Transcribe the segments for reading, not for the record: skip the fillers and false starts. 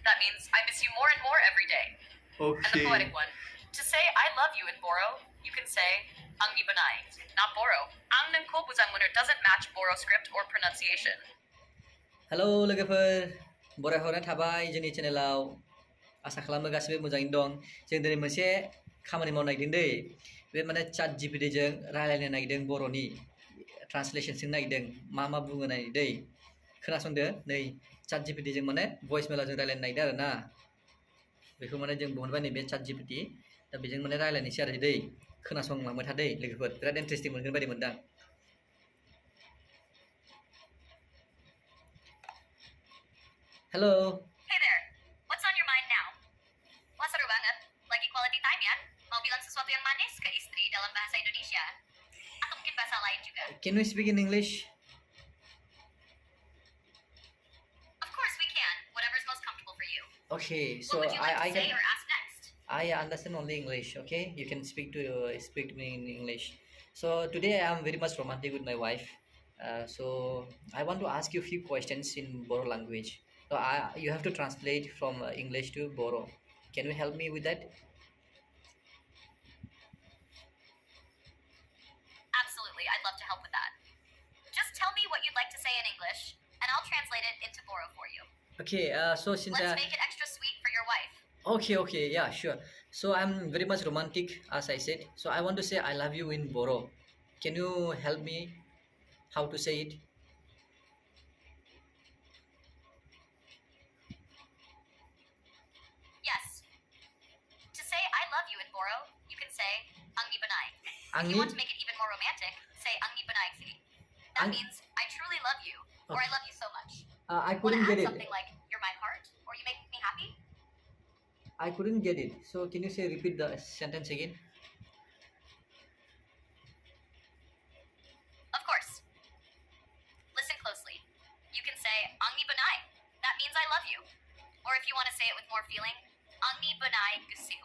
That means I miss you more and more every day. And the poetic one. To say I love you in Boro, you can say Angni Banai, not Boro. Naidwngmwn doesn't match Boro script or pronunciation. Hello लोगोफोर बरायहरनाय थाबाय जोंनि चेनेलाव आसा खालामो गासिबो मोजाङैनो दं जों दिनै मोनसे खामानि मावनो नागिरदों दै बे माने ChatGPT जों रायलायनो नागिरदों बर'नि ट्रान्सलेशन सोंनो नागिरदों मा बुङो नायदो दै खोनासंदो नै ChatGPT जों माने भइस मेलाव जों रायलायनो नागिरदों आरोना बेखौ माने जों बहनबाय नैबे ChatGPT दा बेजों माने रायलायनोसै आरो दै खोनासंलांबाय था दै लोगोफोर बिराद इन्टारेस्टिं मोनगोन बायदि मोनदां Hello. Hey there. What's on your mind now? Wah seru banget. Lagi quality time ya? Mau bilang sesuatu yang manis ke istri dalam bahasa Indonesia? Atau mungkin bahasa lain juga? Can we speak in English? Of course we can. Whatever's most comfortable for you. Okay, so what would you like to say or ask next? I understand only English. Okay, you can speak to me in English. So today I am very much romantic with my wife. So I want to ask you a few questions in Boro language. So you have to translate from English to Boro. Can you help me with that? Absolutely, I'd love to help with that. Just tell me what you'd like to say in English, and I'll translate it into Boro for you. Okay, so since let's make it extra sweet for your wife. Okay, yeah, sure. So I'm very much romantic, as I said. So I want to say I love you in Boro. Can you help me how to say it? Yes. To say I love you in Boro, you can say Angni Banai. If you want to make it even more romantic, say Angni Banai. That means I truly love you, or I love you so much. I couldn't get it. Something like you're my heart, or you make me happy. I couldn't get it. So can you repeat the sentence again? Of course. Listen closely. You can say Angni Banai. That means I love you. Or if you want to say it with more feeling, Angni Banai Gusu.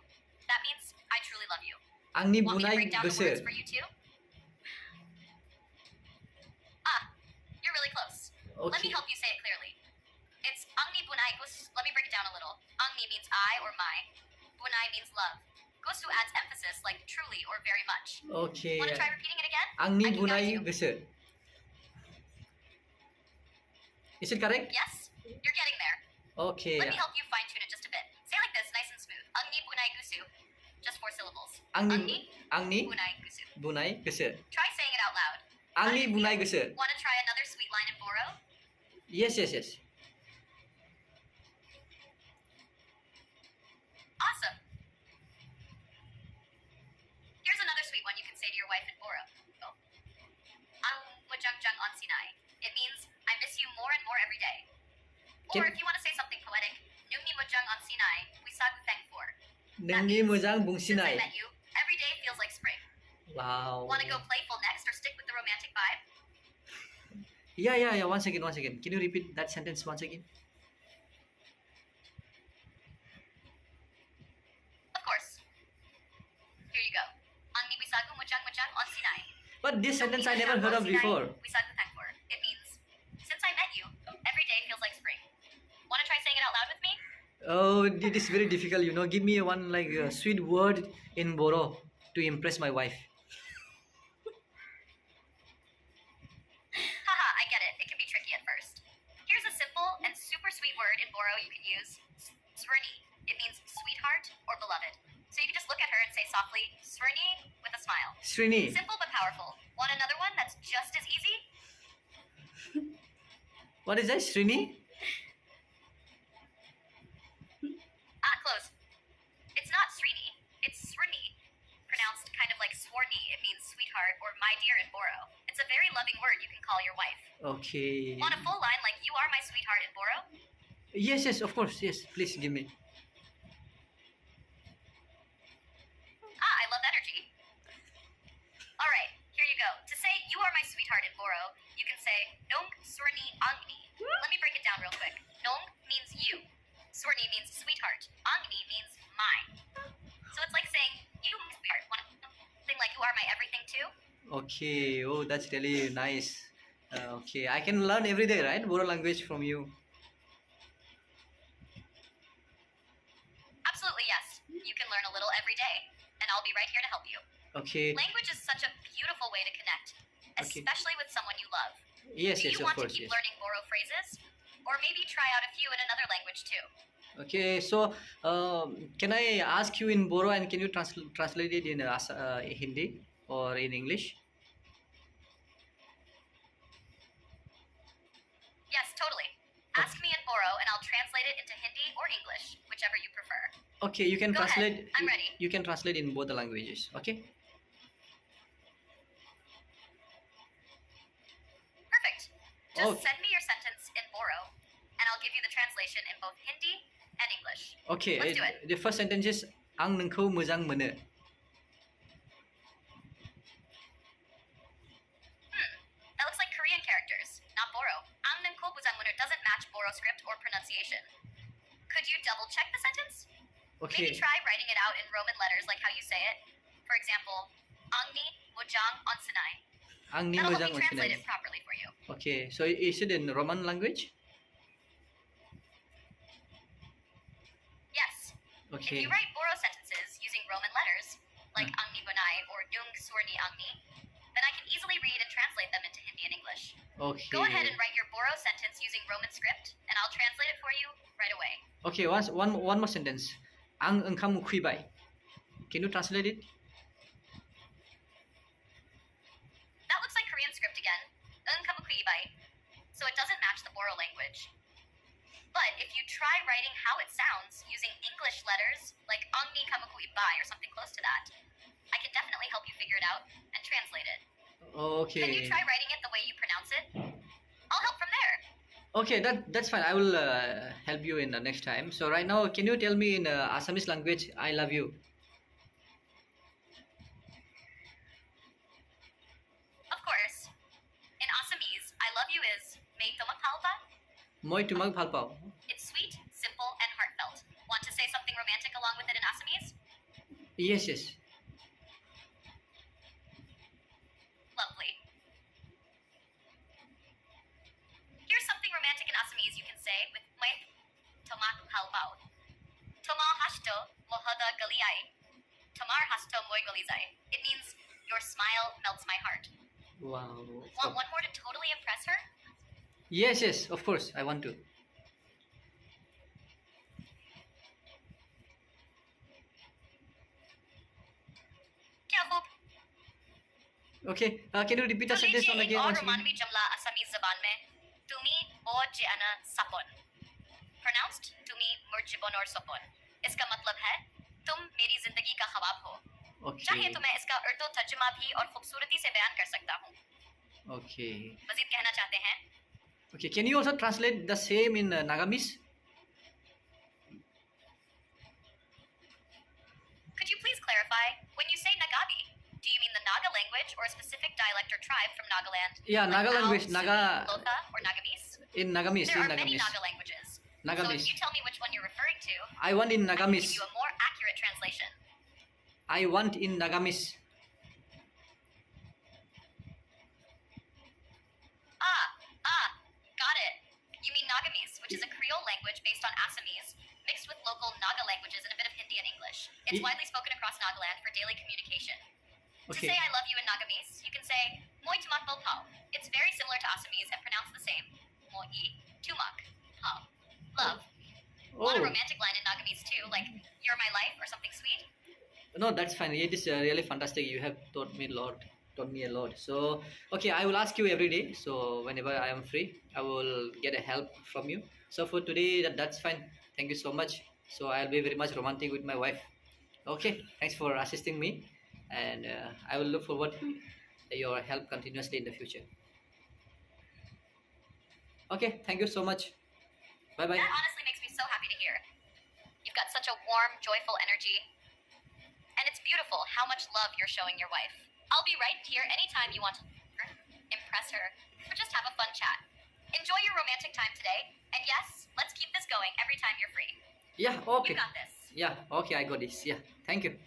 That means I truly love you. Angni Want me to break down the Gusu. words for you too? You're really close. Okay. Let me help you say it clearly. It's Angni Bunai Gus. Let me break it down a little. Angni means I or my. Bunai means love. Gusu adds emphasis like truly or very much. Okay. Want to try repeating it again? Angni Bunai Gusu. Is it correct? Yes, you're getting there. Okay. Let me help you fine tune it just a bit. Say like this, nice and smooth. Angni Bunai Gusu. Just 4 syllables. Angni Bunai Gusu. Bunai Gusu. Try saying it out loud. Angni Bunai Gusu. Want to try another sweet line in Boro? Yes. Awesome. Here's another sweet one you can say to your wife in Boro. Naidwngmwn Ese Jwngni. It means I miss you more and more every day. Or if you want to say something poetic, Naidwngmwn Ese Jwngni Raokhwo. Since I met you, every day feels like spring. Wow. Want to go playful next or stick with the romantic vibe? Yeah. Once again. Can you repeat that sentence once again? Of course. Here you go. Angni Naidwngmwn Ese. But this sentence I never heard of before. It means, since I met you, every day feels like spring. Want to try saying it out loud with me? Oh, it is very difficult, Give me one sweet word in Boro to impress my wife. Haha, I get it. It can be tricky at first. Here's a simple and super sweet word in Boro you can use. Swlwngdwngmwn. It means sweetheart or beloved. So you can just look at her and say softly, Swlwngdwngmwn with a smile. Srini. Simple but powerful. Want another one that's just as easy? What is that, Srini? Close. It's not Srini. It's Swrni. Pronounced kind of like Swarni. It means sweetheart or my dear in Boro. It's a very loving word you can call your wife. Okay. Want a full line like you are my sweetheart in Boro? Yes, of course. Yes, please give me. I love energy. Alright, here you go. To say you are my sweetheart in Boro, you can say Nong Swrni Angni. Let me break it down real quick. Nong means you. Swrni means sweetheart. Angni means mine. So it's like saying, you my sweetheart. Want something like you are my everything too? Okay. Oh, that's really nice. Okay, I can learn every day, right? Boro language from you. you can learn a little every day, and I'll be right here to help you. Okay. Language is such a beautiful way to connect, Okay. especially with someone you love. Yes, Do yes, you of want to course, keep yes. learning Boro phrases? Or maybe try out a few in another language too? Okay, so can I ask you in Boro and can you translate it in Hindi or in English? Yes, totally. Ask me in Boro and I'll translate it into Hindi or English, whichever you prefer. Okay, you can Go ahead, translate. I'm ready. You can translate in both the languages. Okay. Perfect. Just Oh. send me your sentence in Boro, and I'll give you the translation in both Hindi and English. Okay. Let's do it. The first sentence is Ang nengkau mojang mono. That looks like Korean characters, not Boro. Angnam Khwoba doesn't match Boro script or pronunciation. Could you double check the sentence? Okay. Maybe try writing it out in Roman letters like how you say it. For example, Angni Mojang Onsenai. Ang ni That'll help mojang me translate onsenai. it properly for you. Okay, so is it in Roman language? Yes. If Okay. you write Boro sentences using Roman letters, like Angni Bonai or Dung Surni Angni, then I can easily read and translate them into Hindi and English. Okay. Go ahead and write your Boro sentence using Roman script, and I'll translate it for you right away. Okay, one more sentence. Ang engkau mukhibai. Can you translate it? That looks like Korean script again. So it doesn't match the Boro language. But if you try writing how it sounds using English letters, like Angni Kamukuibai or something close to that, I can definitely help you figure it out and translate it. Okay. Can you try writing it the way you pronounce it? I'll help from there. Okay, that's fine. I will help you in next time. So right now, can you tell me in Assamese language, I love you? Of course. In Assamese, I love you is May Tomak Halpa. Moi tumag phal pao. It's sweet, simple, and heartfelt. Want to say something romantic along with it in Assamese? Yes, yes. Lovely. Here's something romantic in Assamese you can say with May Tomak Halpao. Tomar Hashto Mohada Galiai. Tomar Hasto Moy Galizai. It means your smile melts my heart. Wow. Want one more to totally impress her? Yes, yes. Of course, I want to. Kya khoob. Okay. Can you repeat the तो sentence लीजिए एक again? और Once again? रोमानवी जुमला Assamese जबान में तुमी ओ जेना सपन pronounced तुमी मुर्जिबन और सपन इसका मतलब है तुम मेरी जिंदगी का ख्वाब हो चाहे Okay. तो मैं इसका उर्दू तर्जुमा भी और खूबसूरती से बयान कर सकता हूँ Okay. मजीद कहना चाहते हैं Okay. Can you also translate the same in Nagamese? Could you please clarify when you say Nagabi do you mean the Naga language or a specific dialect or tribe from Nagaland Yeah, like Naga Ao, language, Sumi, Naga Lotha or Nagamese in Nagamese. there In are many Nagamese. Naga languages so Nagamese. if you tell me which one you're referring to I want in I can give Nagamese. you a more accurate translation I want in Nagamese. Got it. You mean Nagamese, which is a Creole language based on Assamese, mixed with local Naga languages and a bit of Hindi and English. It's Ye- widely spoken across Nagaland for daily communication. To Okay. say I love you in Nagamese, you can say Moi tumak bo pao. It's very similar to Assamese and pronounced the same. Moi tumak pao. Love. Want a Oh. romantic line in Nagamese too, like you're my life or something sweet? No, that's fine. It is really fantastic. You have taught me a lot. So, okay, I will ask you every day. So, whenever I am free, I will get a help from you. So, for today, that's fine. Thank you so much. So, I'll be very much romantic with my wife. Okay, thanks for assisting me. And I will look forward to your help continuously in the future. Okay, thank you so much. Bye-bye. That honestly makes me so happy to hear. You've got such a warm, joyful energy. And it's beautiful how much love you're showing your wife. I'll be right here anytime you want to impress her or just have a fun chat. Enjoy your romantic time today. And yes, let's keep this going every time you're free. Yeah, okay. You got this. Yeah, okay, I got this. Yeah, thank you.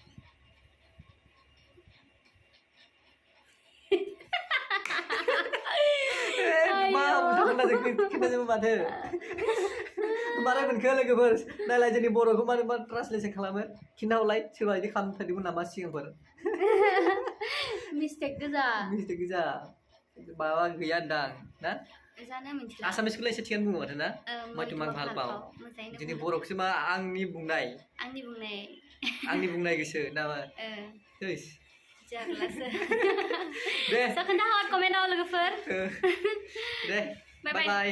Ayo. Mathw. मारै मोनखो लोगोफोर नायलाय जोंनि बर'खौ मारै मा translation खालामो खिन्थाहरलाय सोरबा बिदि खालामथारदोंमोन नामा सिगांफोर मिस्टेक गोजा मिस्टेक गोजा माबा गैया होनदां ना जानो मिथिला आसामिसखौलाय एसे थिगानो बुङो माथो ना माथो मा भालपाव जोंनि बर'खौसो मा आंनि बुंनाय गोसो नामा थैस जारलासो दे खोन्थाहर कमेन्टआव लोगोफोर दे बाय बाय